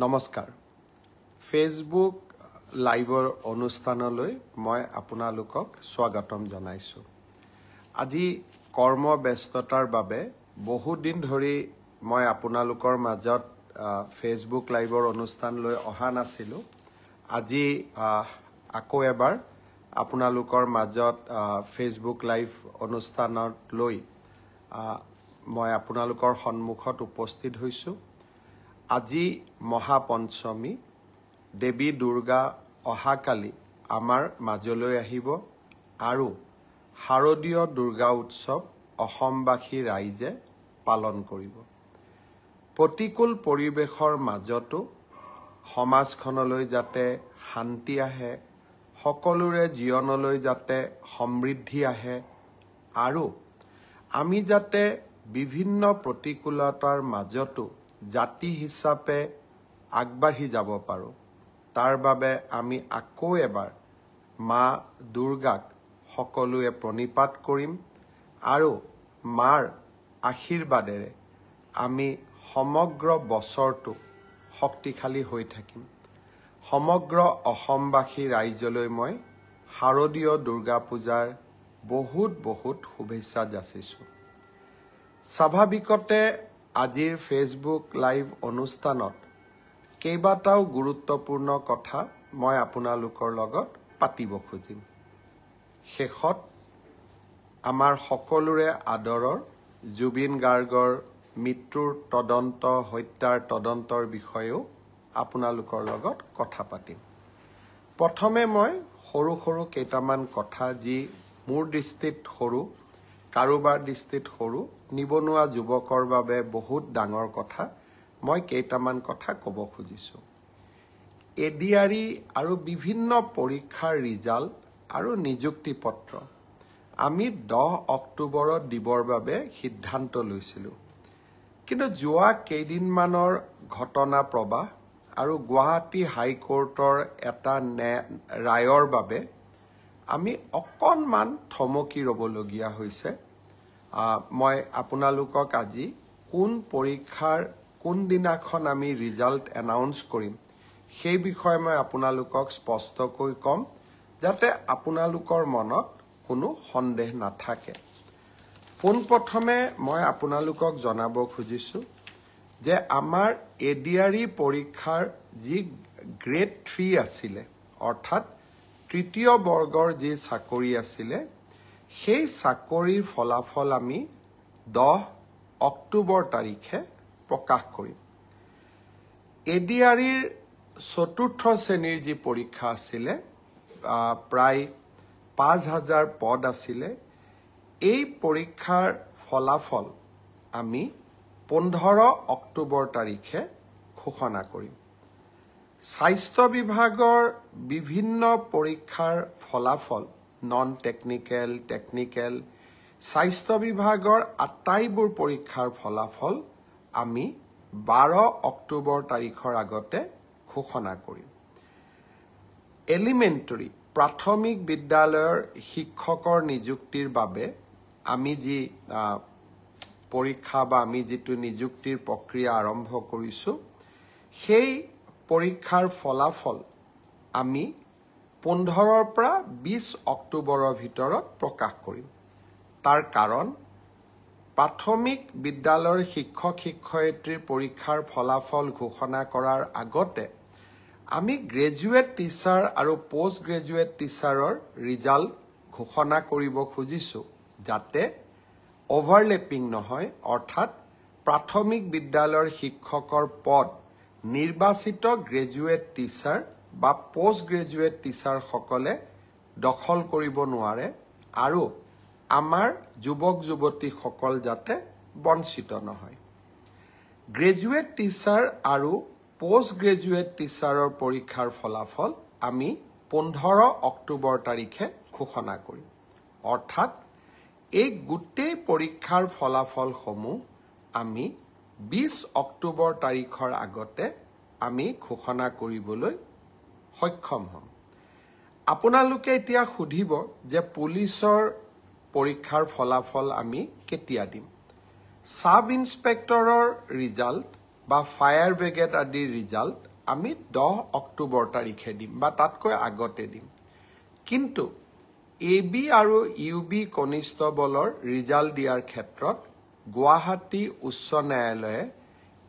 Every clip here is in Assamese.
নমস্কাৰ ফেসবুক লাইভৰ অনুষ্ঠানলৈ মই আপোনালোকক স্বাগতম জনাইছো আজি কৰ্ম ব্যস্ততাৰ বাবে বহু দিন ধৰি মই আপোনালোকৰ মাজত ফেসবুক লাইভৰ অনুষ্ঠান লৈ অহা নাছিলো আজি আকৌ এবাৰ আপোনালোকৰ মাজত ফেসবুক লাইভ অনুষ্ঠানত লৈ মই আপোনালোকৰ সন্মুখত উপস্থিত হৈছো আজি মহাপঞ্চমী দেৱী দুৰ্গা অহাকালি আমাৰ মাজলৈ আহিব আৰু শাৰদীয় দুৰ্গা উৎসৱ অসমবাসী ৰাইজে পালন কৰিব প্ৰতিকূল পৰিবেশৰ মাজতো সমাজখনলৈ যাতে শান্তি আহে সকলোৰে জীৱনলৈ যাতে সমৃদ্ধি আহে আৰু আমি যাতে বিভিন্ন প্ৰতিকূলতাৰ মাজতো জাতি হিচাপে আগবাঢ়ি যাব পাৰো তাৰ বাবে আমি আকৌ এবাৰ মা দুৰ্গাক সকলোৱে প্ৰণিপাত কৰিম আৰু মাৰ আশীৰ্বাদেৰে আমি সমগ্ৰ বছৰটো শক্তিশালী হৈ থাকিম সমগ্ৰ অসমবাসী ৰাইজলৈ মই শাৰদীয় দুৰ্গা পূজাৰ বহুত শুভেচ্ছা যাচিছো স্বাভাৱিকতে আজিৰ ফেসবুক লাইভ অনুষ্ঠানত কেইবাটাও গুৰুত্বপূৰ্ণ কথা মই আপোনালোকৰ লগত পাতিব খুজিম শেষত আমাৰ সকলোৰে আদৰৰ জুবিন গাৰ্গৰ মৃত্যুৰ তদন্ত হত্যাৰ তদন্তৰ বিষয়েও আপোনালোকৰ লগত কথা পাতিম প্ৰথমে মই সৰু কেইটামান কথা যি মোৰ দৃষ্টিত সৰু কাৰোবাৰ দৃষ্টিত সৰু নিবনুৱা যুৱকৰ বাবে বহুত ডাঙৰ কথা মই কেইটামান কথা ক'ব খুজিছো এডিআৰি আৰু বিভিন্ন পৰীক্ষাৰ ৰিজাল্ট আৰু নিযুক্তি পত্ৰ আমি 10 অক্টোবৰত দিবৰ বাবে সিদ্ধান্ত লৈছিলো কিন্তু যোৱা কেইদিনমানৰ ঘটনা প্ৰবাহ আৰু গুৱাহাটী হাইকোৰ্টৰ এটা ৰায়ৰ বাবে আমি অকণমান থমকি ৰবলগীয়া হৈছে মই আপোনালোকক আজি কোন পৰীক্ষাৰ কোন দিনাখন আমি ৰিজাল্ট এনাউন্স কৰিম সেই বিষয়ে মই আপোনালোকক স্পষ্টকৈ কম যাতে আপোনালোকৰ মনত কোনো সন্দেহ নাথাকে পোনপ্ৰথমে মই আপোনালোকক জনাব খুজিছো যে আমাৰ এডিআৰি পৰীক্ষাৰ যি গ্ৰেড 3 আছিল অৰ্থাৎ তৃতীয় বৰ্গৰ যি চাকৰি আছিল সেই চাকৰিৰ ফলাফল আমি 10 অক্টোবৰ তাৰিখে প্ৰকাশ কৰিম এডিআৰিৰ চতুৰ্থ শ্ৰেণীৰ যি পৰীক্ষা আছিল প্ৰায় 5000 পদ আছিল এই পৰীক্ষাৰ ফলাফল আমি 15 অক্টোবৰ তাৰিখে ঘোষণা কৰিম স্বাস্থ্য বিভাগৰ বিভিন্ন পৰীক্ষাৰ ফলাফল নন টেকনিক্যাল টেকনিক্যাল স্বাস্থ্য বিভাগৰ আটাইবোৰ পৰীক্ষাৰ ফলাফল আমি 12 অক্টোবৰ তাৰিখৰ আগতে ঘোষণা কৰিম এলিমেন্টাৰী প্ৰাথমিক বিদ্যালয়ৰ শিক্ষকৰ নিযুক্তিৰ বাবে আমি যি পৰীক্ষা বা আমি যেটো নিযুক্তিৰ প্ৰক্ৰিয়া আৰম্ভ কৰিছো সেই পৰীক্ষাৰ ফলাফল আমি 15 পৰা 20 অক্টোবৰৰ ভিতৰত প্ৰকাশ কৰিম তাৰ কাৰণ প্ৰাথমিক বিদ্যালয়ৰ শিক্ষক শিক্ষয়িত্ৰীৰ পৰীক্ষাৰ ফলাফল ঘোষণা কৰাৰ আগতে আমি গ্ৰেজুৱেট টিচাৰ আৰু পোষ্ট গ্ৰেজুৱেট টিচাৰৰ ৰিজাল্ট ঘোষণা কৰিব খুজিছো যাতে ওভাৰলেপিং নহয় অৰ্থাৎ প্ৰাথমিক বিদ্যালয়ৰ শিক্ষকৰ পদ নিৰ্বাচিত গ্ৰেজুৱেট টিচাৰ বা পোষ্ট গ্ৰেজুৱেট টিচাৰ সকলে দখল কৰিব নোৱাৰে আৰু আমাৰ যুৱক যুৱতী সকল যাতে বঞ্চিত নহয় গ্ৰেজুৱেট টিচাৰ আৰু পোষ্ট গ্ৰেজুৱেট টিচাৰৰ পৰীক্ষাৰ ফলাফল আমি 15 অক্টোবৰ তাৰিখে ঘোষণা কৰিম অৰ্থাৎ এই গোটেই পৰীক্ষাৰ ফলাফলসমূহ আমি 20 অক্টোবৰ তাৰিখৰ আগতে আমি ঘোষণা কৰিবলৈ সক্ষম হ'ম আপোনালোকে এতিয়া সুধিব যে পুলিচৰ পৰীক্ষাৰ ফলাফল আমি কেতিয়া দিম সাব ইন্সপেক্টৰৰ ৰিজাল্ট বা ফায়াৰ ব্ৰিগেড আদিৰ ৰিজাল্ট আমি 10 অক্টোবৰ তাৰিখে দিম বা তাতকৈ আগতে দিম কিন্তু AB আৰু UB কনিষ্টবলৰ ৰিজাল্ট দিয়াৰ ক্ষেত্ৰত গুৱাহাটী উচ্চ ন্যায়ালয়ে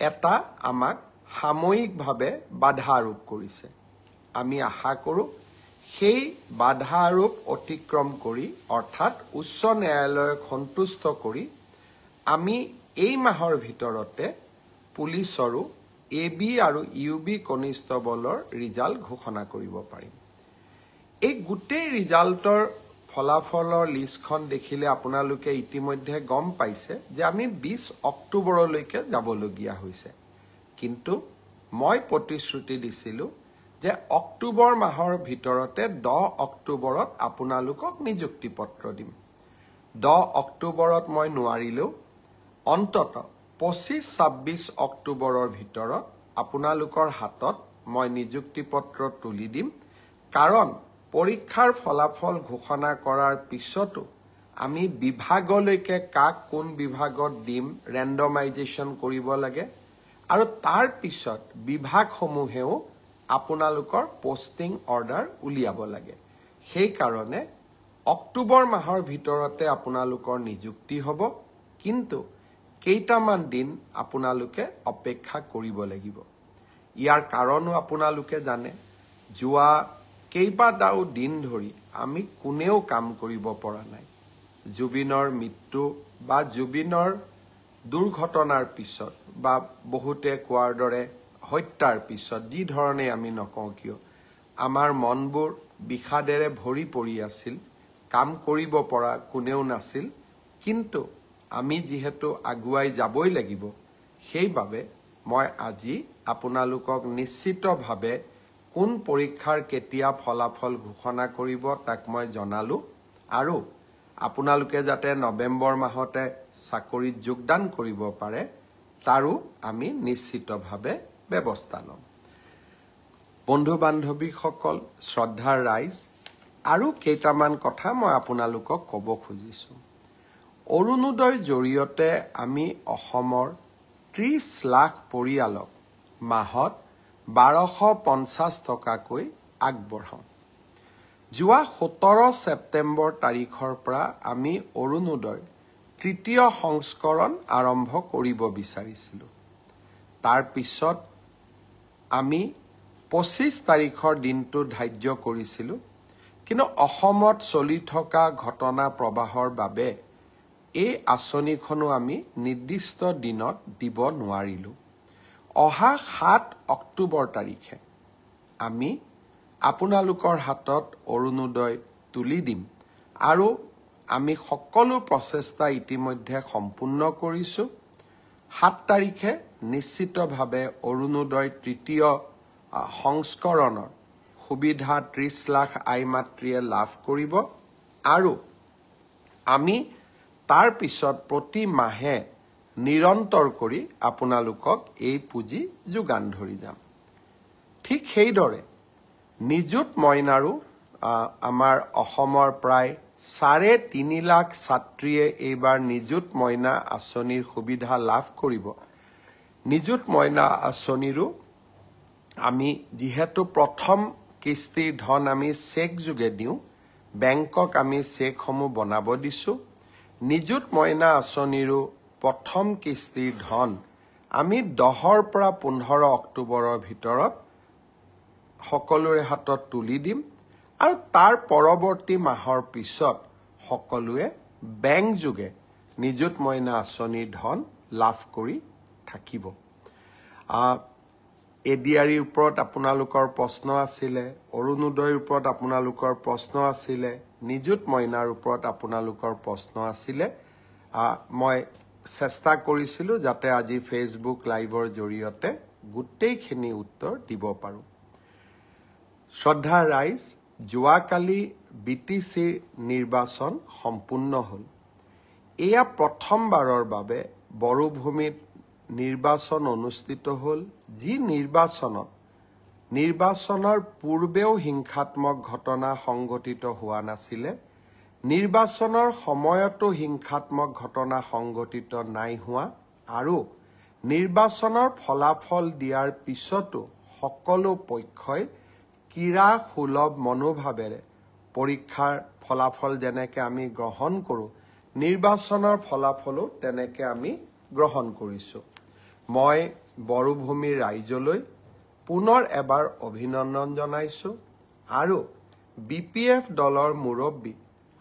এটা আমাক সাময়িকভাৱে বাধা আৰোপ কৰিছে আমি আশা কৰোঁ সেই বাধা আৰোপ অতিক্ৰম কৰি অৰ্থাৎ উচ্চ ন্যায়ালয়ক সন্তুষ্ট কৰি আমি এই মাহৰ ভিতৰতে পুলিচৰো AB আৰু UB কনিষ্টবলৰ ৰিজাল্ট ঘোষণা কৰিব পাৰিম এই গোটেই ৰিজাল্টৰ ফলাফলৰ লিষ্টখন দেখিলে আপোনালোকে ইতিমধ্যে গম পাইছে যে আমি 20 অক্টোবৰলৈকে যাবলগীয়া হৈছে কিন্তু মই প্ৰতিশ্ৰুতি দিছিলোঁ যে অক্টোবৰ মাহৰ ভিতৰতে 10 অক্টোবৰত আপোনালোকক নিযুক্তি পত্ৰ দিম 10 অক্টোবৰত মই নোৱাৰিলেও অন্তত 25-26 অক্টোবৰৰ ভিতৰত আপোনালোকৰ হাতত মই নিযুক্তি পত্ৰ তুলি দিম কাৰণ পৰীক্ষাৰ ফলাফল ঘোষণা কৰাৰ পিছতো আমি বিভাগলৈকে কাক কোন বিভাগত দিম ৰেণ্ডমাইজেশ্যন কৰিব লাগে আৰু তাৰ পিছত বিভাগসমূহেও আপোনালোকৰ পোষ্টিং অৰ্ডাৰ উলিয়াব লাগে সেই কাৰণে অক্টোবৰ মাহৰ ভিতৰতে আপোনালোকৰ নিযুক্তি হ'ব কিন্তু কেইটামান দিন আপোনালোকে অপেক্ষা কৰিব লাগিব ইয়াৰ কাৰণো আপোনালোকে জানে যোৱা কেইবাটাও দিন ধৰি আমি কোনেও কাম কৰিব পৰা নাই জুবিনৰ মৃত্যু বা জুবিনৰ দুৰ্ঘটনাৰ পিছত বা বহুতে কোৱাৰ দৰে হত্যাৰ পিছত যি ধৰণে আমি নকওঁ কিয় আমাৰ মনবোৰ বিষাদেৰে ভৰি পৰি আছিল কাম কৰিব পৰা কোনেও নাছিল কিন্তু আমি যিহেতু আগুৱাই যাবই লাগিব সেইবাবে মই আজি আপোনালোকক নিশ্চিতভাৱে কোন পৰীক্ষাৰ কেতিয়া ফলাফল ঘোষণা কৰিব তাক মই জনালো আৰু আপোনালোকে যাতে নৱেম্বৰ মাহতে চাকৰিত যোগদান কৰিব পাৰে তাৰো আমি নিশ্চিতভাৱে ব্যৱস্থা ল'ম বন্ধু বান্ধৱীসকল শ্ৰদ্ধাৰ ৰাইজ আৰু কেইটামান কথা মই আপোনালোকক ক'ব খুজিছো অৰুণোদয়ৰ জৰিয়তে আমি অসমৰ 30 লাখ পৰিয়ালক মাহত 1250 টকাকৈ আগবঢ়াওঁ যোৱা 17 ছেপ্টেম্বৰ তাৰিখৰ পৰা আমি অৰুণোদয় তৃতীয় সংস্কৰণ আৰম্ভ কৰিব বিচাৰিছিলোঁ তাৰ পিছত আমি 25 তাৰিখৰ দিনটো ধাৰ্য কৰিছিলোঁ কিন্তু অসমত চলি থকা ঘটনা প্ৰবাহৰ বাবে এই আঁচনিখনো আমি নিৰ্দিষ্ট দিনত দিব নোৱাৰিলোঁ অহা 7 অক্টোবৰ তাৰিখে আমি আপোনালোকৰ হাতত অৰুণোদয় তুলি দিম আৰু আমি সকলো প্ৰচেষ্টা ইতিমধ্যে সম্পূৰ্ণ কৰিছোঁ 7 তাৰিখে নিশ্চিতভাৱে অৰুণোদয় তৃতীয় সংস্কৰণৰ সুবিধা 30 লাখ আই মাতৃয়ে লাভ কৰিব আৰু আমি তাৰ পিছত প্ৰতি মাহে নিৰন্তৰ কৰি আপোনালোকক এই পুঁজি যোগান ধৰি যাম ঠিক সেইদৰে নিযুত মইনাৰো আমাৰ অসমৰ প্ৰায় 3.5 লাখ ছাত্ৰীয়ে এইবাৰ নিযুত মইনা আঁচনিৰ সুবিধা লাভ কৰিব নিযুত মইনা আঁচনিৰো আমি যিহেতু প্ৰথম কিস্তিৰ ধন আমি চেক যোগে দিওঁ বেংকক আমি চেকসমূহ বনাব দিছোঁ নিযুত মইনা আঁচনিৰো প্ৰথম কিস্তিৰ ধন আমি 10 পৰা 15 অক্টোবৰৰ ভিতৰত সকলোৰে হাতত তুলি দিম আৰু তাৰ পৰৱৰ্তী মাহৰ পিছত সকলোৱে বেংক যোগে নিযুত মইনা আঁচনিৰ ধন লাভ কৰি থাকিব এডিআৰিৰ ওপৰত আপোনালোকৰ প্ৰশ্ন আছিলে অৰুণোদয়ৰ ওপৰত আপোনালোকৰ প্ৰশ্ন আছিলে নিযুত মইনাৰ ওপৰত আপোনালোকৰ প্ৰশ্ন আছিলে মই চেষ্টা কৰিছিলোঁ যাতে আজি ফেচবুক লাইভৰ জৰিয়তে গোটেইখিনি উত্তৰ দিব পাৰোঁ শ্ৰদ্ধা ৰাইজ যোৱাকালি বিটিচিৰ নিৰ্বাচন সম্পূৰ্ণ হ'ল এয়া প্ৰথমবাৰৰ বাবে বড়োভূমিত নিৰ্বাচন অনুষ্ঠিত হ'ল যি নিৰ্বাচনৰ পূৰ্বেও হিংসাত্মক ঘটনা সংঘটিত হোৱা নাছিলে নিৰ্বাচনৰ সময়তো হিংসাত্মক ঘটনা সংঘটিত নাই হোৱা আৰু নিৰ্বাচনৰ ফলাফল দিয়াৰ পিছতো সকলো পক্ষই ক্ৰীড়া সুলভ মনোভাৱেৰে পৰীক্ষাৰ ফলাফল যেনেকৈ আমি গ্ৰহণ কৰোঁ নিৰ্বাচনৰ ফলাফলো তেনেকৈ আমি গ্ৰহণ কৰিছোঁ মই বড়োভূমিৰ ৰাইজলৈ পুনৰ এবাৰ অভিনন্দন জনাইছোঁ আৰু BPF দলৰ মুৰব্বী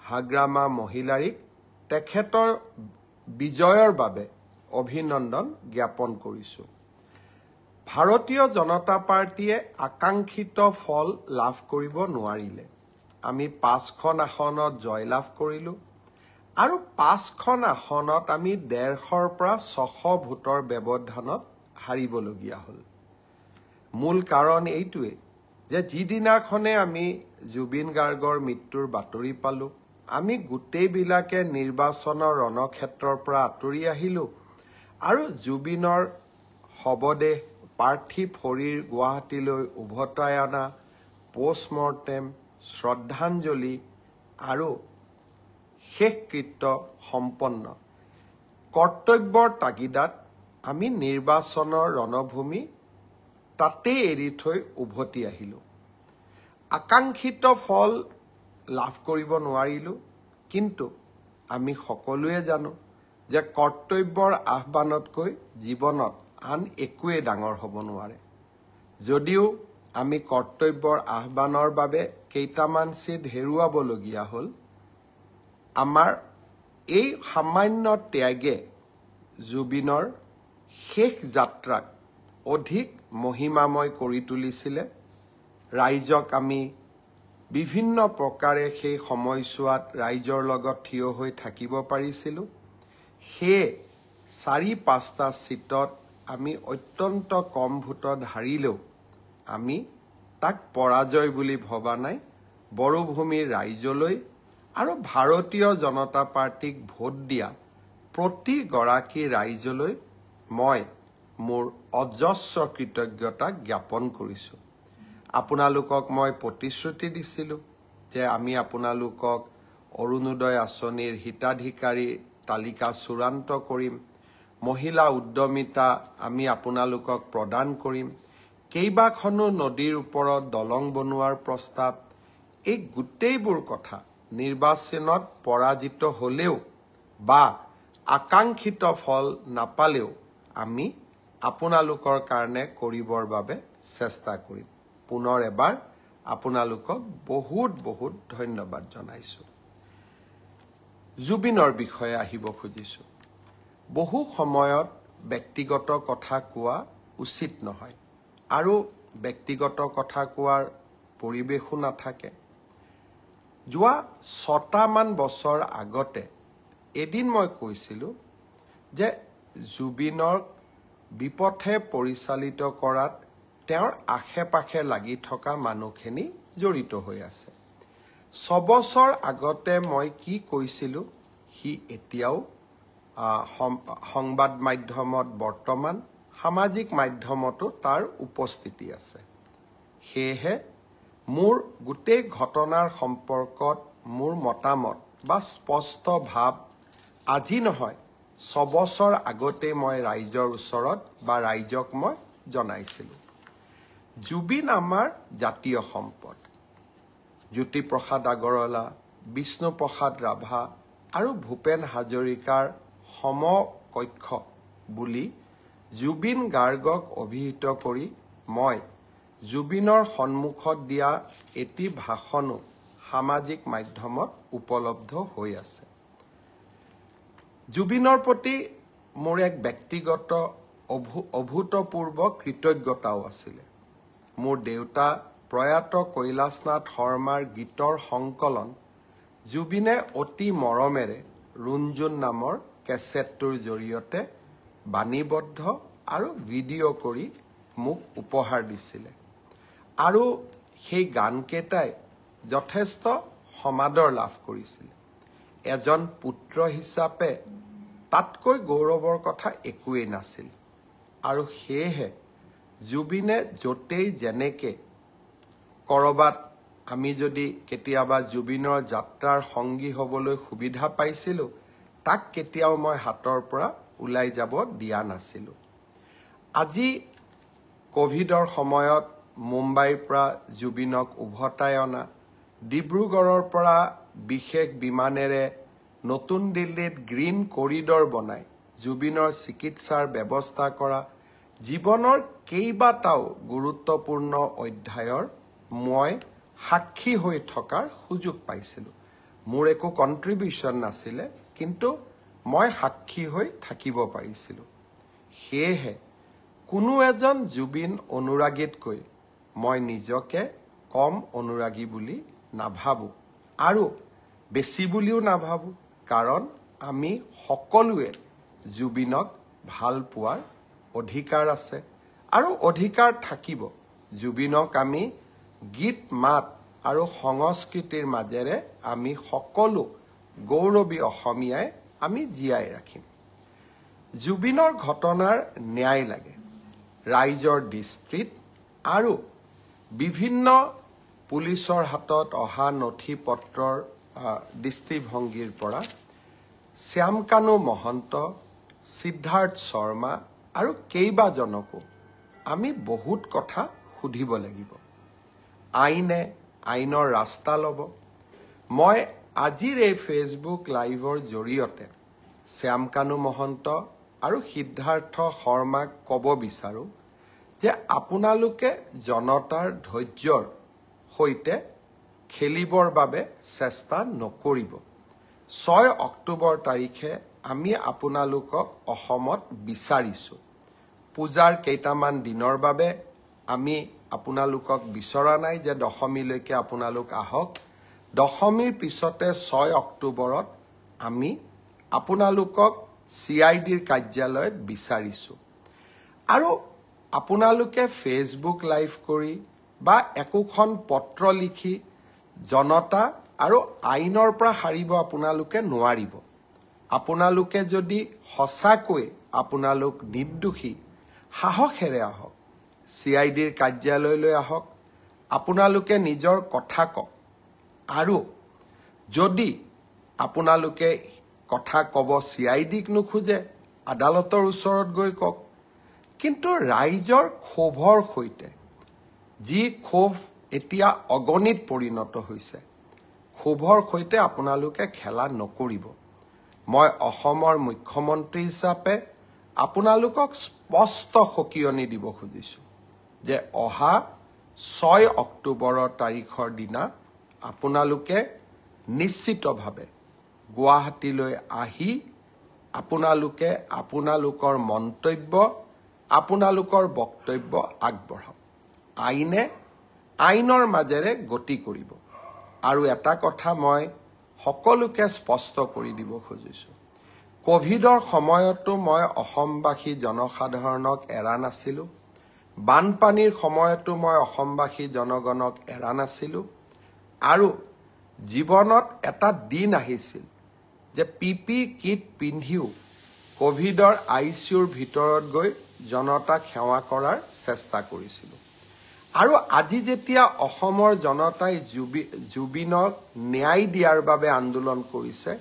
হাগ্ৰামা মহিলাৰীক তেখেতৰ বিজয়ৰ বাবে অভিনন্দন জ্ঞাপন কৰিছোঁ ভাৰতীয় জনতা পাৰ্টিয়ে আকাংক্ষিত ফল লাভ কৰিব নোৱাৰিলে আমি 5খন আসনত জয়লাভ কৰিলোঁ আৰু 5খন আসনত আমি 150ৰ পৰা 600 ভোটৰ ব্যৱধানত হাৰিবলগীয়া হ'ল মূল কাৰণ এইটোৱে যে যিদিনাখনে আমি জুবিন গাৰ্গৰ মৃত্যুৰ বাতৰি পালোঁ আমি গোটেইবিলাকে নিৰ্বাচনৰ ৰণক্ষেত্ৰৰ পৰা আঁতৰি আহিলোঁ আৰু জুবিনৰ শৱদেহ পাৰ্থিৱ শৰীৰ গুৱাহাটীলৈ উভতাই অনা পোষ্টমৰ্টেম শ্ৰদ্ধাঞ্জলি আৰু শেষকৃত্য সম্পন্ন কৰ্তব্যৰ তাগিদাত আমি নিৰ্বাচনৰ ৰণভূমি তাতেই এৰি থৈ উভতি আহিলোঁ আকাংক্ষিত ফল লাভ কৰিব নোৱাৰিলোঁ কিন্তু আমি সকলোৱে জানো যে কৰ্তব্যৰ আহ্বানতকৈ জীৱনত আন একোৱে ডাঙৰ হ'ব নোৱাৰে যদিও আমি কৰ্তব্যৰ আহ্বানৰ বাবে কেইটামান চিট হেৰুৱাবলগীয়া হ'ল আমাৰ এই সামান্য ত্যাগে জুবিনৰ শেষ যাত্ৰাক অধিক মহিমাময় কৰি তুলিছিলে ৰাইজক আমি বিভিন্ন প্ৰকাৰে সেই সময়ছোৱাত ৰাইজৰ লগত থিয় হৈ থাকিব পাৰিছিলোঁ সেয়ে 4-5টা চিটত আমি অত্যন্ত কম ভোটত হাৰিলেও আমি তাক পৰাজয় বুলি ভবা নাই বড়োভূমিৰ ৰাইজলৈ আৰু ভাৰতীয় জনতা পাৰ্টিক ভোট দিয়া প্ৰতিগৰাকী ৰাইজলৈ মই মোৰ অজস্ৰ কৃতজ্ঞতা জ্ঞাপন কৰিছোঁ আপোনালোকক মই প্ৰতিশ্ৰুতি দিছিলোঁ যে আমি আপোনালোকক অৰুণোদয় আঁচনিৰ হিতাধিকাৰী তালিকা চূড়ান্ত কৰিম মহিলা উদ্যমিতা আমি আপোনালোকক প্ৰদান কৰিম কেইবাখনো নদীৰ ওপৰত দলং বনোৱাৰ প্ৰস্তাৱ এই গোটেইবোৰ কথা নিৰ্বাচনত পৰাজিত হ'লেও বা আকাংক্ষিত ফল নাপালেও আমি আপোনালোকৰ কাৰণে কৰিবৰ বাবে চেষ্টা কৰিম পুনৰ এবাৰ আপোনালোকক বহুত বহুত ধন্যবাদ জনাইছোঁ জুবিনৰ বিষয়ে আহিব খুজিছোঁ বহু সময়ত ব্যক্তিগত কথা কোৱা উচিত নহয় আৰু ব্যক্তিগত কথা কোৱাৰ পৰিৱেশো নাথাকে যোৱা 6টামান বছৰ আগতে এদিন মই কৈছিলোঁ যে জুবিনৰ বিপথে পৰিচালিত কৰাত তেওঁৰ আশে-পাশে লাগি থকা মানুহখিনি জড়িত হৈ আছে 6 বছৰ আগতে মই কি কৈছিলোঁ হি এতিয়াও সংবাদ মাধ্যমত বৰ্তমান সামাজিক মাধ্যমতো তাৰ উপস্থিতি আছে সেয়েহে মোৰ গোটেই ঘটনাৰ সম্পৰ্কত মোৰ মতামত বা স্পষ্ট ভাৱ আজি নহয় 6 বছৰ আগতে মই ৰাইজৰ ওচৰত বা ৰাইজক মই জনাইছিলোঁ জুবিন আমাৰ জাতীয় সম্পদ জ্যোতিপ্ৰসাদ আগৰৱালা বিষ্ণুপ্ৰসাদ ৰাভা আৰু ভূপেন হাজৰিকাৰ সমকক্ষ বুলি জুবিন গাৰ্গক অভিহিত কৰি মই জুবিনৰ সন্মুখত দিয়া এটি ভাষণো সামাজিক মাধ্যমত উপলব্ধ হৈ আছে জুবিনৰ প্ৰতি মোৰ এক ব্যক্তিগত অভূতপূৰ্ব কৃতজ্ঞতাও আছিল মোৰ দেউতা প্ৰয়াত কৈলাশনাথ শৰ্মাৰ গীতৰ সংকলন জুবিনে অতি মৰমেৰে ৰুণজুন নামৰ কেছেটটোৰ জৰিয়তে বাণীবদ্ধ আৰু ভিডিঅ' কৰি মোক উপহাৰ দিছিলে আৰু সেই গানকেইটাই যথেষ্ট সমাদৰ লাভ কৰিছিল এজন পুত্ৰ হিচাপে তাতকৈ গৌৰৱৰ কথা একোৱেই নাছিল আৰু সেয়েহে জুবিনে য'তেই যেনেকে কৰবাত আমি যদি কেতিয়াবা জুবিনৰ যাত্ৰাৰ সংগী হ'বলৈ সুবিধা পাইছিলোঁ তাক কেতিয়াও মই হাতৰ পৰা ওলাই যাব দিয়া নাছিলোঁ আজি কোভিডৰ সময়ত মুম্বাইৰ পৰা জুবিনক উভতাই অনা, ডিব্ৰুগড়ৰ পৰা বিশেষ বিমানেৰে নতুন দিল্লীত গ্ৰীণ কৰিডৰ বনাই জুবিনৰ চিকিৎসাৰ ব্যৱস্থা কৰা, জীৱনৰ কেইবাটাও গুৰুত্বপূৰ্ণ অধ্যায়ৰ মই সাক্ষী হৈ থকাৰ সুযোগ পাইছিলোঁ। মোৰ একো কণ্ট্ৰিবিউশ্যন নাছিলে, কিন্তু মই সাক্ষী হৈ থাকিব পাৰিছিলোঁ। সেয়েহে কোনো এজন জুবিন অনুৰাগীতকৈ মই নিজকে কম অনুৰাগী বুলি নাভাবোঁ আৰু বেছি বুলিও নাভাবোঁ, কাৰণ আমি সকলোৱে জুবিনক ভাল পোৱাৰ অধিকাৰ আছে আৰু অধিকাৰ থাকিব। জুবিনক আমি গীত মাত আৰু সংস্কৃতিৰ মাজেৰে আমি সকলো গৌৰৱী অসমীয়াই আমি জীয়াই ৰাখিম। জুবিনৰ ঘটনাৰ ন্যায় লাগে। ৰাইজৰ দৃষ্টিত আৰু বিভিন্ন পুলিচৰ হাতত অহা নথি পত্ৰৰ দৃষ্টিভংগীৰ পৰা শ্যামকানু মহন্ত, সিদ্ধাৰ্থ শৰ্মা আৰু কেইবাজনকো আমি বহুত কথা সুধিব লাগিব। আইনে আইনৰ ৰাস্তা ল'ব। মই আজিৰ এই ফেচবুক লাইভৰ জৰিয়তে শ্যামকানু মহন্ত আৰু সিদ্ধাৰ্থ শৰ্মাক ক'ব বিচাৰোঁ যে আপোনালোকে জনতাৰ ধৈৰ্যৰ সৈতে খেলিবৰ বাবে চেষ্টা নকৰিব। 6 অক্টোবৰ তাৰিখে আমি আপোনালোকক অসমত বিচাৰিছোঁ। পূজাৰ কেইটামান দিনৰ বাবে আমি আপোনালোকক বিচৰা নাই যে দশমীলৈকে আপোনালোক আহক। দশমীৰ পিছতে 6 অক্টোবৰত আমি আপোনালোকক CIDৰ কাৰ্যালয়ত বিচাৰিছোঁ। আৰু আপোনালোকে ফেচবুক লাইভ কৰি বা একোখন পত্ৰ লিখি জনতা আৰু আইনৰ পৰা হাৰিব আপোনালোকে নোৱাৰিব। আপোনালোকে যদি সঁচাকৈ আপোনালোক নিৰ্দোষী, সাহসেৰে আহক, CIDৰ কাৰ্যালয়লৈ আহক, আপোনালোকে নিজৰ কথা কওক। আৰু যদি আপোনালোকে কথা ক'ব CIDক নোখোজে, আদালতৰ ওচৰত গৈ কওক। কিন্তু ৰাইজৰ ক্ষোভৰ সৈতে, যি ক্ষোভ এতিয়া অগণিত পৰিণত হৈছে, ক্ষোভৰ সৈতে আপোনালোকে খেলা নকৰিব। মই অসমৰ মুখ্যমন্ত্ৰী হিচাপে আপোনালোকক স্পষ্ট সকিয়নি দিব খুজিছোঁ যে অহা 6 অক্টোবৰৰ তাৰিখৰ দিনা আপোনালোকে নিশ্চিতভাৱে গুৱাহাটীলৈ আহি আপোনালোকে আপোনালোকৰ মন্তব্য, আপোনালোকৰ বক্তব্য আগবঢ়াওক। আইনে আইনৰ মাজেৰে গতি কৰিব। আৰু এটা কথা মই সকলোকে স্পষ্ট কৰি দিব খুজিছোঁ, কোভিডৰ সময়তো মই অসমবাসী জনসাধাৰণক এৰা নাছিলোঁ। বানপানীৰ সময়তো মই অসমবাসী জনগণক এৰা নাছিলোঁ। আৰু জীৱনত এটা দিন আহিছিল যে PPE কিট পিন্ধিও কোভিডৰ ICUৰ ভিতৰত গৈ জনতাক সেৱা কৰাৰ চেষ্টা কৰিছিলোঁ। আৰু আজি যেতিয়া অসমৰ জনতাই জুবিনক ন্যায় দিয়াৰ বাবে আন্দোলন কৰিছে,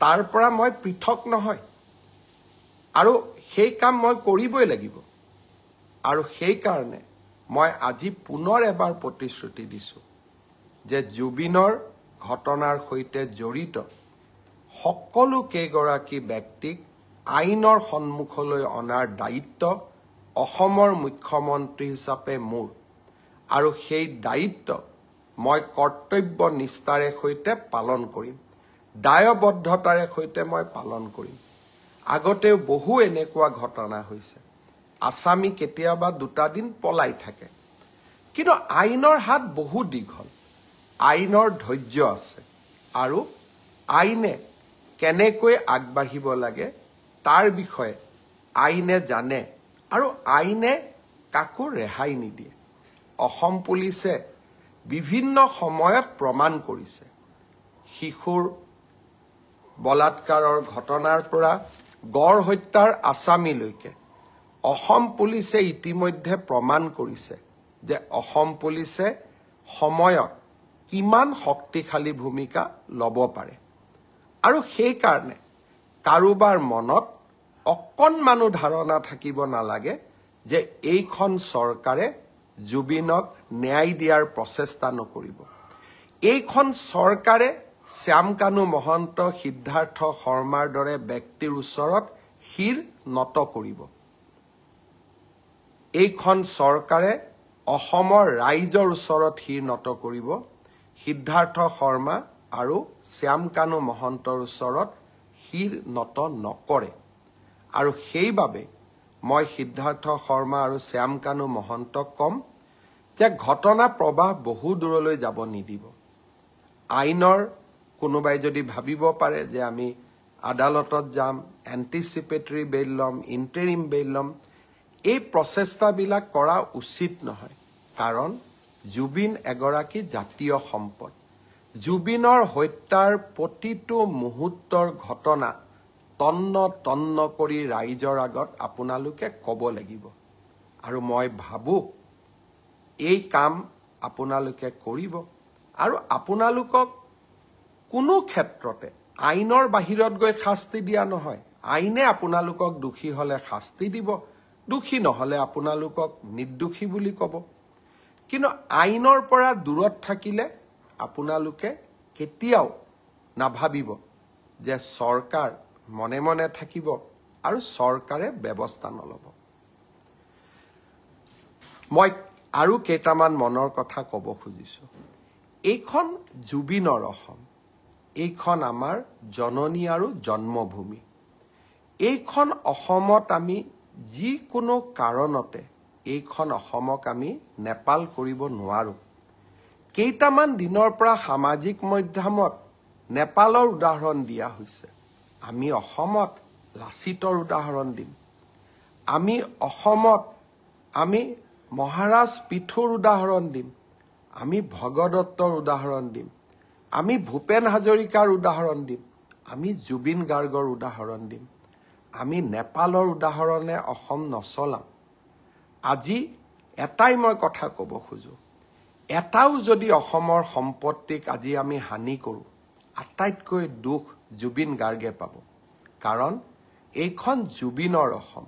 তাৰ পৰা মই পৃথক নহয়। আৰু সেই কাম মই কৰিবই লাগিব। আৰু সেইকাৰণে মই আজি পুনৰ এবাৰ প্ৰতিশ্ৰুতি দিছোঁ যে জুবিনৰ ঘটনাৰ সৈতে জড়িত সকলো কেইগৰাকী ব্যক্তিক আইনৰ সন্মুখলৈ অনাৰ দায়িত্ব অসমৰ মুখ্যমন্ত্ৰী হিচাপে মোৰ। আৰু সেই দায়িত্ব মই কৰ্তব্য নিষ্ঠাৰে সৈতে পালন কৰিম, দায়বদ্ধতাৰে সৈতে মই পালন কৰিম। আগতেও বহু এনেকুৱা ঘটনা হৈছে। আসামী কেতিয়াবা 2টা দিন পলাই থাকে, কিন্তু আইনৰ হাত বহু দীঘল, আইনৰ ধৈৰ্য আছে। আৰু আইনে কেনেকৈ আগবাঢ়িব লাগে তাৰ বিষয়ে আইনে জানে, আৰু আইনে কাকো ৰেহাই নিদিয়ে। অসম পুলিচে বিভিন্ন সময়ত প্ৰমাণ কৰিছে, শিশুৰ বলাৎকাৰৰ ঘটনাৰ পৰা গড় হত্যাৰ আসামীলৈকে অসম পুলিচে ইতিমধ্যে প্ৰমাণ কৰিছে যে অসম পুলিচে সময়ত কিমান শক্তিশালী ভূমিকা ল'ব পাৰে। আৰু সেইকাৰণে কাৰোবাৰ মনত অকণমানো ধাৰণা থাকিব নালাগে যে এইখন চৰকাৰে জুবিনক ন্যায় দিয়াৰ প্ৰচেষ্টা নকৰিব। এইখন চৰকাৰে শ্যাম কানু মহন্ত, সিদ্ধাৰ্থ শৰ্মাৰ দৰে ব্যক্তিৰ ওচৰত শিৰ নত কৰিব। এইখন চৰকাৰে অসমৰ ৰাইজৰ ওচৰত শিৰ নত কৰিব। সিদ্ধাৰ্থ শৰ্মা আৰু শ্যাম কানু মহন্তৰ ওচৰত শিৰ নত নকৰে। আৰু সেইবাবে মই সিদ্ধাৰ্থ শৰ্মা আৰু শ্যাম কানু মহন্তক কম যে ঘটনা প্ৰবাহ বহু দূৰলৈ যাব নিদিব। আইনৰ কোনোবাই যদি ভাবিব পাৰে যে আমি আদালতত যাম, এণ্টিচিপেটৰী বেইল ল'ম, ইণ্টাৰিম বেইল ল'ম, এই প্ৰচেষ্টাবিলাক কৰা উচিত নহয়। কাৰণ জুবিন এগৰাকী জাতীয় সম্পদ। জুবিনৰ হত্যাৰ প্ৰতিটো মুহূৰ্তৰ ঘটনা তন্ন তন্ন কৰি ৰাইজৰ আগত আপোনালোকে ক'ব লাগিব। আৰু মই ভাবোঁ এই কাম আপোনালোকে কৰিব। আৰু আপোনালোকক কোনো ক্ষেত্ৰতে আইনৰ বাহিৰত গৈ শাস্তি দিয়া নহয়। আইনে আপোনালোকক দোষী হ'লে শাস্তি দিব, দোষী নহ'লে আপোনালোকক নিৰ্দোষী বুলি ক'ব। কিন্তু আইনৰ পৰা দূৰত থাকিলে আপোনালোকে কেতিয়াও নাভাবিব যে চৰকাৰ মনে মনে থাকিব আৰু চৰকাৰে ব্যৱস্থা নল'ব। মই আৰু কেইটামান মনৰ কথা ক'ব খুজিছোঁ। এইখন জুবিনৰ অসম, এইখন আমাৰ জননী আৰু জন্মভূমি। এইখন অসমত আমি যিকোনো কাৰণতে এইখন অসমক আমি নেপাল কৰিব নোৱাৰোঁ। কেইটামান দিনৰ পৰা সামাজিক মাধ্যমত নেপালৰ উদাহৰণ দিয়া হৈছে। আমি অসমত লাচিতৰ উদাহৰণ দিম। আমি অসমত আমি মহাৰাজ পিথুৰ উদাহৰণ দিম। আমি ভগদত্তৰ উদাহৰণ দিম। আমি ভূপেন হাজৰিকাৰ উদাহৰণ দিম। আমি জুবিন গাৰ্গৰ উদাহৰণ দিম। আমি নেপালৰ উদাহৰণে অসম নচলাম। আজি এটাই মই কথা ক'ব খোজোঁ, এটাও যদি অসমৰ সম্পত্তিক আজি আমি হানি কৰোঁ, আটাইতকৈ দুখ জুবিন গাৰ্গে পাব। কাৰণ এইখন জুবিনৰ অসম,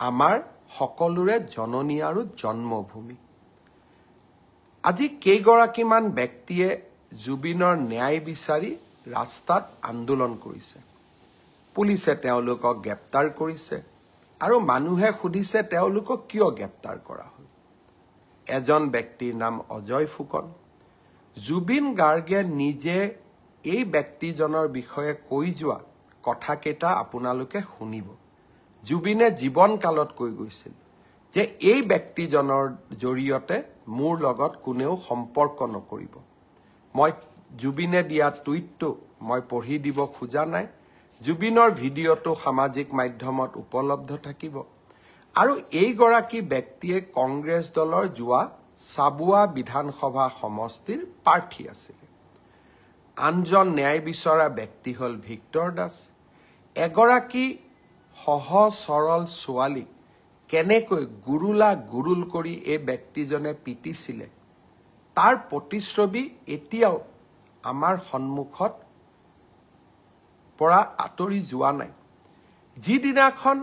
আমাৰ সকলোৰে জননী আৰু জন্মভূমি। আজি কেইগৰাকীমান ব্যক্তিয়ে জুবিনৰ ন্যায় বিচাৰি ৰাস্তাত আন্দোলন কৰিছে। পুলিচে তেওঁলোকক গ্ৰেপ্তাৰ কৰিছে আৰু মানুহে সুধিছে তেওঁলোকক কিয় গ্ৰেপ্তাৰ কৰা হ'ল। এজন ব্যক্তিৰ নাম অজয় ফুকন। জুবিন গাৰ্গে নিজে এই ব্যক্তিজনৰ বিষয়ে কৈ যোৱা কথাকেইটা আপোনালোকে শুনিব। জুবিনে জীৱনকালত কৈ গৈছিল যে এই ব্যক্তিজনৰ জৰিয়তে মোৰ লগত কোনেও সম্পৰ্ক নকৰিব। মই জুবিনে দিয়া টুইটটো মই পঢ়ি দিব খোজা নাই। জুবিনৰ ভিডিঅ'টো সামাজিক মাধ্যমত উপলব্ধ থাকিব। আৰু এইগৰাকী ব্যক্তিয়ে কংগ্ৰেছ দলৰ যোৱা চাবুৱা বিধানসভা সমষ্টিৰ প্ৰাৰ্থী আছিল। আনজন ন্যায় বিচৰা ব্যক্তি হ'ল ভিক্টৰ দাস। এগৰাকী সহজ সৰল ছোৱালীক কেনেকৈ গুৰুল কৰি এই ব্যক্তিজনে পিটিছিলে তাৰ প্ৰতিচ্ছবি এতিয়াও আমাৰ সন্মুখত পৰা আঁতৰি যোৱা নাই। যিদিনাখন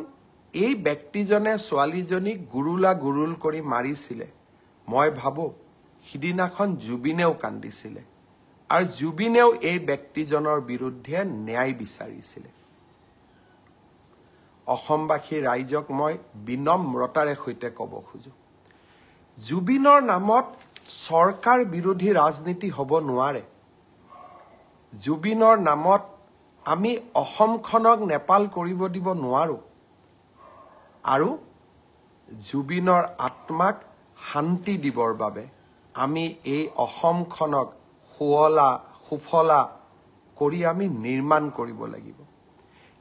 এই ব্যক্তিজনে ছোৱালীজনীক গুৰুল কৰি মাৰিছিলে, মই ভাবোঁ সিদিনাখন জুবিনেও কান্দিছিলে আৰু জুবিনেও এই ব্যক্তিজনৰ বিৰুদ্ধে ন্যায় বিচাৰিছিলে। অসমবাসী ৰাইজক মই বিনম্ৰতাৰে সৈতে ক'ব খোজোঁ, জুবিনৰ নামত চৰকাৰ বিৰোধী ৰাজনীতি হ'ব নোৱাৰে। জুবিনৰ নামত আমি অসমখনক নেপাল কৰিব দিব নোৱাৰোঁ। আৰু জুবিনৰ আত্মাক শান্তি দিবৰ বাবে আমি এই অসমখনক সুফলা কৰি আমি নিৰ্মাণ কৰিব লাগিব।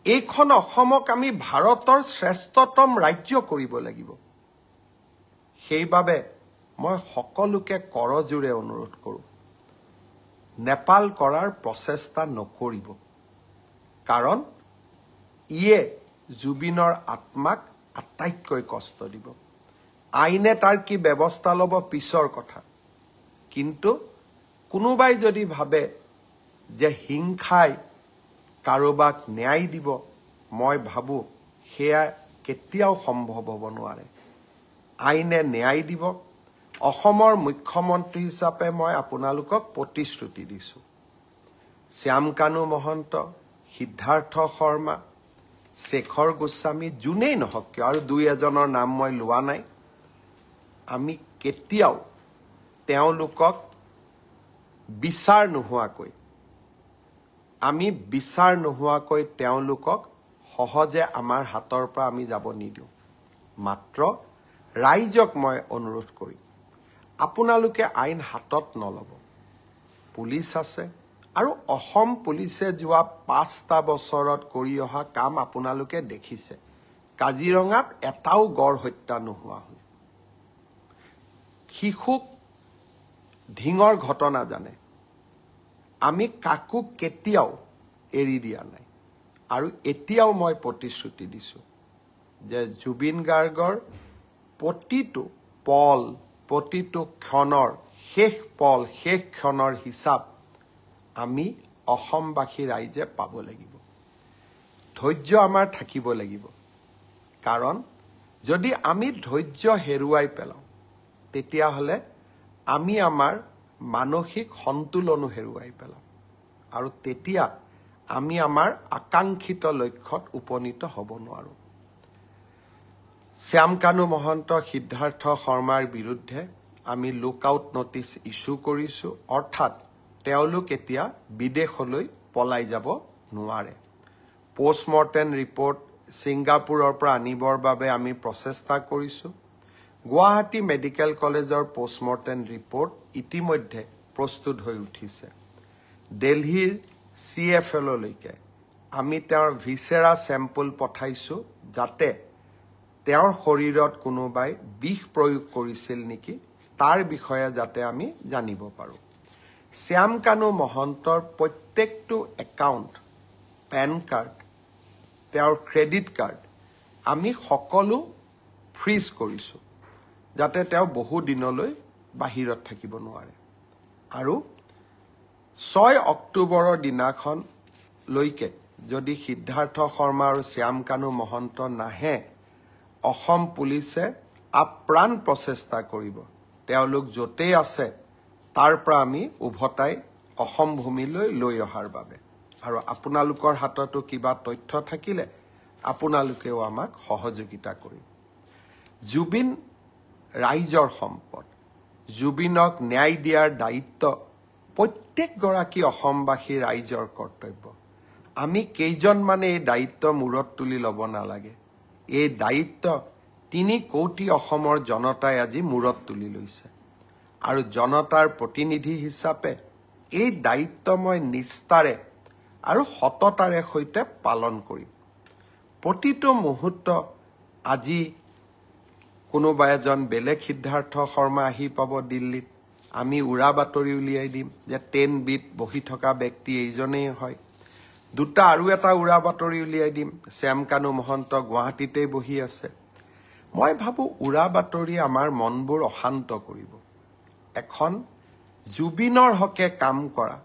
এইখন অসমক আমি ভাৰতৰ শ্ৰেষ্ঠতম ৰাজ্য কৰিব লাগিব। সেইবাবে মই সকলোকে কৰজোৰে অনুৰোধ কৰোঁ, নেপাল কৰাৰ প্ৰচেষ্টা নকৰিব। কাৰণ ইয়ে জুবিনৰ আত্মাক আটাইতকৈ কষ্ট দিব। আইনে তাৰ কি ব্যৱস্থা ল'ব পিছৰ কথা। কিন্তু কোনোবাই যদি ভাবে যে হিংসাই কাৰোবাক ন্যায় দিব, মই ভাবোঁ সেয়া কেতিয়াও সম্ভৱ হ'ব নোৱাৰে। আইনে ন্যায় দিব অসমৰ মুখ্যমন্ত্ৰী হিচাপে মই আপোনালোকক প্ৰতিশ্ৰুতি দিছোঁ শ্যামকানু মহন্ত সিদ্ধাৰ্থ শৰ্মা শেখৰ গোস্বামী যোনেই নহওক কিয় আৰু দুই এজনৰ নাম মই লোৱা নাই আমি কেতিয়াও তেওঁলোকক বিচাৰ নোহোৱাকৈ তেওঁলোকক সহজে আমাৰ হাতৰ পৰা আমি যাব নিদিওঁ মাত্ৰ ৰাইজক মই অনুৰোধ কৰিম আপোনালোকে আইন হাতত নলব পুলিচ আছে আৰু অসম পুলিচে যোৱা 5টা বছৰত কৰি অহা কাম আপোনালোকে দেখিছে কাজিৰঙাত এটাও গড় হত্যা নোহোৱা হ'ল শিশুক ঢিঙৰ ঘটনা জানে আমি কাকো কেতিয়াও এৰি দিয়া নাই আৰু এতিয়াও মই প্ৰতিশ্ৰুতি দিছোঁ যে জুবিন গাৰ্গৰ প্ৰতিটো পল প্ৰতিটো ক্ষণৰ শেষ ক্ষণৰ হিচাপ আমি অসমবাসী ৰাইজে পাব লাগিব ধৈৰ্য আমাৰ থাকিব লাগিব কাৰণ যদি আমি ধৈৰ্য হেৰুৱাই পেলাওঁ তেতিয়াহ'লে আমি আমাৰ মানসিক সন্তুলনো হেৰুৱাই পেলাম আৰু তেতিয়া আমি আমাৰ আকাংক্ষিত লক্ষ্যত উপনীত হ'ব নোৱাৰোঁ শ্যামকানু মহন্ত সিদ্ধাৰ্থ শৰ্মাৰ বিৰুদ্ধে আমি লুকআউট নটিচ ইস্যু কৰিছোঁ অৰ্থাৎ তেওঁলোক এতিয়া বিদেশলৈ পলাই যাব নোৱাৰে পোষ্টমৰ্টেম ৰিপৰ্ট ছিংগাপুৰৰ পৰা আনিবৰ বাবে আমি প্ৰচেষ্টা কৰিছোঁ গুৱাহাটী মেডিকেল কলেজৰ পোষ্টমৰ্টেম ৰিপৰ্ট ইতিমধ্যে প্ৰস্তুত হৈ উঠিছে দিল্লীৰ CFLলৈকে আমি তেওঁৰ ভিছেৰা চেম্পল পঠাইছোঁ যাতে তেওঁৰ শৰীৰত কোনোবাই বিষ প্ৰয়োগ কৰিছিল নেকি তাৰ বিষয়ে যাতে আমি জানিব পাৰোঁ শ্যামকানু মহন্তৰ প্ৰত্যেকটো একাউণ্ট পেন কাৰ্ড তেওঁৰ ক্ৰেডিট কাৰ্ড আমি সকলো ফ্ৰিজ কৰিছোঁ যাতে তেওঁ বহু দিনলৈ বাহিৰত থাকিব নোৱাৰে আৰু 6 অক্টোবৰৰ দিনাখনলৈকে যদি সিদ্ধাৰ্থ শৰ্মা আৰু শ্যামকানু মহন্ত নাহে অসম পুলিচে আপ্ৰাণ প্ৰচেষ্টা কৰিব তেওঁলোক য'তেই আছে তাৰ পৰা আমি উভতাই অসম ভূমিলৈ লৈ অহাৰ বাবে আৰু আপোনালোকৰ হাততো কিবা তথ্য থাকিলে আপোনালোকেও আমাক সহযোগিতা কৰিব জুবিন ৰাইজৰ সম্পদ জুবিনক ন্যায় দিয়াৰ দায়িত্ব প্ৰত্যেকগৰাকী অসমবাসী ৰাইজৰ কৰ্তব্য আমি কেইজনমানে এই দায়িত্ব মূৰত তুলি ল'ব নালাগে এই দায়িত্ব 3 কোটি অসমৰ জনতাই আজি মূৰত তুলি লৈছে আৰু জনতাৰ প্ৰতিনিধি হিচাপে এই দায়িত্ব মই নিষ্ঠাৰে আৰু সততাৰে সৈতে পালন কৰিম প্ৰতিটো মুহূৰ্ত আজি কোনোবা এজন বেলেগ সিদ্ধাৰ্থ শৰ্মা আহি পাব দিল্লীত আমি উৰা বাতৰি উলিয়াই দিম যে 10 বিত বহি থকা ব্যক্তি এইজনেই হয় দুটা আৰু এটা উৰা বাতৰি উলিয়াই দিম শ্যামকানু মহন্ত গুৱাহাটীতে বহি আছে মই ভাবো উৰা বাতৰি আমাৰ মনবোৰ অশান্ত কৰিব এখন জুবিনৰ হকে কাম কৰা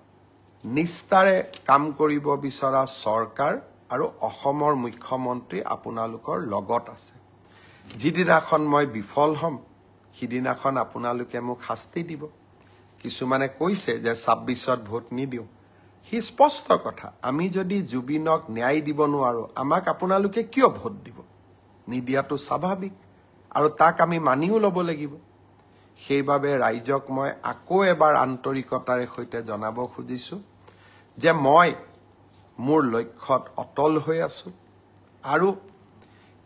নিষ্ঠাৰে কাম কৰিব বিচৰা চৰকাৰ আৰু অসমৰ মুখ্যমন্ত্ৰী আপোনালোকৰ লগত আছে যিদিনাখন মই বিফল হম সিদিনাখন আপোনালোকে মোক শাস্তি দিব কিছুমানে কৈছে যে 26ত ভোট নিদিও হি স্পষ্ট কথা আমি যদি জুবিনক ন্যায় দিব নোৱাৰো আমাক আপোনালোকে কিয় ভোট দিব নিদিয়াটো স্বাভাৱিক আৰু তাক আমি মানিও ল'ব লাগিব সেইবাবে ৰাইজক মই আকৌ এবাৰ আন্তৰিকতাৰে সৈতে জনাব খুজিছো যে মই মোৰ লক্ষ্যত অটল হৈ আছো আৰু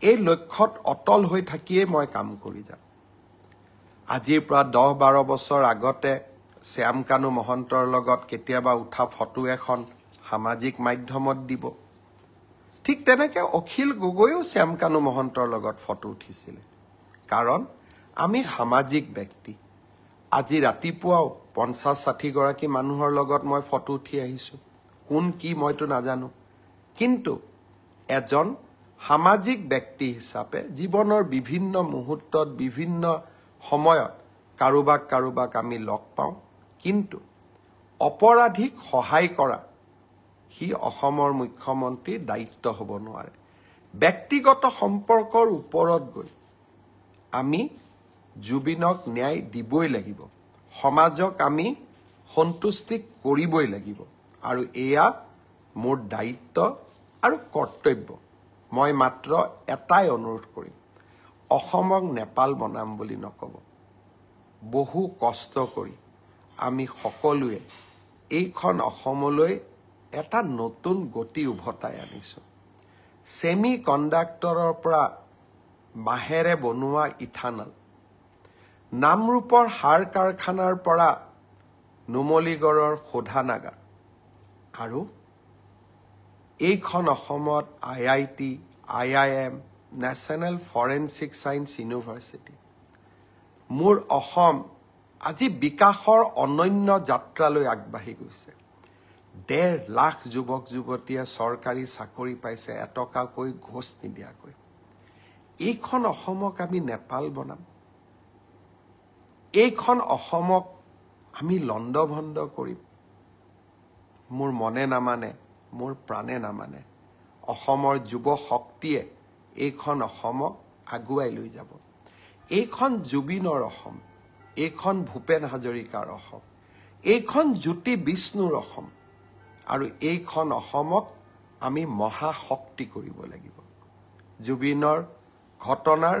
এই লক্ষ্যত অটল হৈ থাকিয়ে মই কাম কৰি যাম আজিৰ পৰা 10-12 বছৰ আগতে শ্যামকানু মহন্তৰ লগত কেতিয়াবা উঠা ফটো এখন সামাজিক মাধ্যমত দিব ঠিক তেনেকৈ অখিল গগৈও শ্যামকানু মহন্তৰ লগত ফটো উঠিছিল কাৰণ আমি সামাজিক ব্যক্তি আজি ৰাতিপুৱাও 50-60 গৰাকী মানুহৰ লগত মই ফটো উঠি আহিছো কোন কি মইতো নাজানো কিন্তু এজন সামাজিক ব্যক্তি হিচাপে জীৱনৰ বিভিন্ন মুহূৰ্তত বিভিন্ন সময়ত কাৰোবাক আমি লগ পাওঁ কিন্তু অপৰাধীক সহায় কৰা হি অসমৰ মুখ্যমন্ত্ৰীৰ দায়িত্ব হ'ব নোৱাৰে ব্যক্তিগত সম্পৰ্কৰ ওপৰত গৈ আমি জুবিনক ন্যায় দিবই লাগিব সমাজক আমি সন্তুষ্টি কৰিবই লাগিব আৰু এয়া মোৰ দায়িত্ব আৰু কৰ্তব্য মই মাত্ৰ এটাই অনুৰোধ কৰিম অসমক নেপাল বনাম বুলি নকব বহু কষ্ট কৰি আমি সকলোৱে এইখন অসমলৈ এটা নতুন গতি উভতাই আনিছো সেমি কণ্ডাক্টৰৰ পৰা বাহেৰে বনোৱা ইথানল নামৰূপৰ সাৰ কাৰখানাৰ পৰা নুমলীগড়ৰ শোধানাগাৰ আৰু এইখন অসমত IIT, IIM, national forensic science university মোৰ অসম আজি বিকাশৰ অনন্য যাত্ৰালৈ আগবাঢ়ি গৈছে 1.5 লাখ যুৱক যুৱতীয়ে চৰকাৰী চাকৰি পাইছে এটকাকৈ ঘোষ নিদিয়াকৈ এইখন অসমক আমি নেপাল বনাম এইখন অসমক আমি লণ্ডভণ্ড কৰিম মোৰ মনে নামানে মোৰ প্ৰাণে নামানে অসমৰ যুৱ শক্তিয়ে এইখন অসমক আগুৱাই লৈ যাব এইখন জুবিনৰ অসম এইখন ভূপেন হাজৰিকাৰ অসম এইখন জ্যোতি বিষ্ণুৰ অসম আৰু এইখন অসমক আমি মহাশক্তি কৰিব লাগিব জুবিনৰ ঘটনাৰ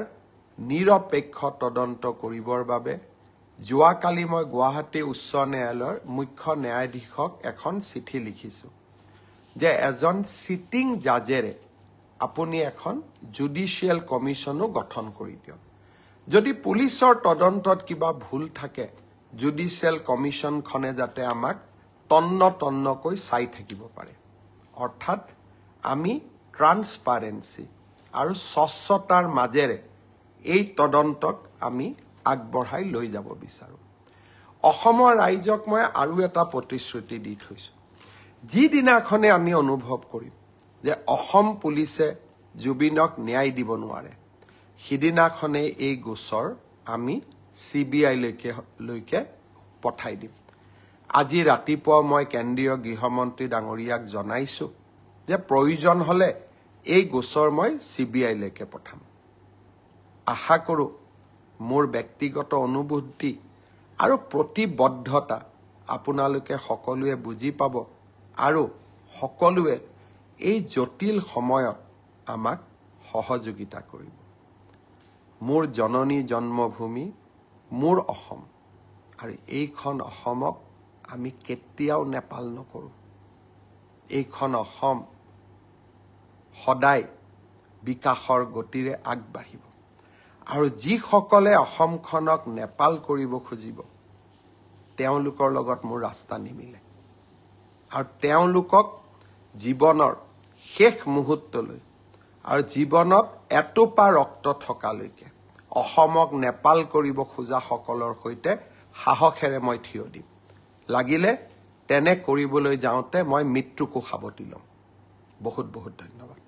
নিৰপেক্ষ তদন্ত কৰিবৰ বাবে যোৱাকালি মই গুৱাহাটী উচ্চ ন্যায়ালয়ৰ মুখ্য ন্যায়াধীশক এখন চিঠি লিখিছো যে এজন সিটিং জাজেৰে আপুনি এখন জুডিশিয়েল কমিশনো গঠন কৰি দিয়ক যদি পুলিচৰ তদন্তত কিবা ভুল থাকে জুডিশিয়েল কমিশনখনে যাতে আমাক তন্নকৈ চাই থাকিব পাৰে অৰ্থাৎ আমি ট্ৰান্সপাৰেন্সি আৰু স্বচ্ছতাৰ মাজেৰে এই তদন্তক আমি আগবঢ়াই লৈ যাব বিচাৰো অসমৰ ৰাইজক মই আৰু এটা প্ৰতিশ্ৰুতি দি থৈছো যিদিনাখনে আমি অনুভৱ কৰিম যে অসম পুলিচে জুবিনক ন্যায় দিব নোৱাৰে সিদিনাখনে এই গোচৰ আমি CBI লৈকে পঠাই দিম আজি ৰাতিপুৱা মই কেন্দ্ৰীয় গৃহমন্ত্ৰী ডাঙৰীয়াক জনাইছো যে প্ৰয়োজন হলে এই গোচৰ মই CBI লৈকে পঠাম আশা কৰো মোৰ ব্যক্তিগত অনুভূতি আৰু প্ৰতিবদ্ধতা আপোনালোকে সকলোৱে বুজি পাব আৰু সকলোৱে এই জটিল সময়ত আমাক সহযোগিতা কৰিব মোৰ জননী জন্মভূমি মোৰ অসম আৰু এইখন অসমক আমি কেতিয়াও নেপাল নকৰো এইখন অসম সদায় বিকাশৰ গতিৰে আগবাঢ়িব আৰু যিসকলে অসমখনক নেপাল কৰিব খুজিব তেওঁলোকৰ লগত মোৰ ৰাস্তা নিমিলে আৰু তেওঁলোকক জীৱনৰ শেষ মুহূৰ্তলৈ আৰু জীৱনত এটোপা ৰক্ত থকালৈকে অসমক নেপাল কৰিব খোজা সকলৰ সৈতে সাহসেৰে মই থিয় দিম লাগিলে তেনে কৰিবলৈ যাওঁতে মই মৃত্যুকো সাৱটি ল'ম বহুত বহুত ধন্যবাদ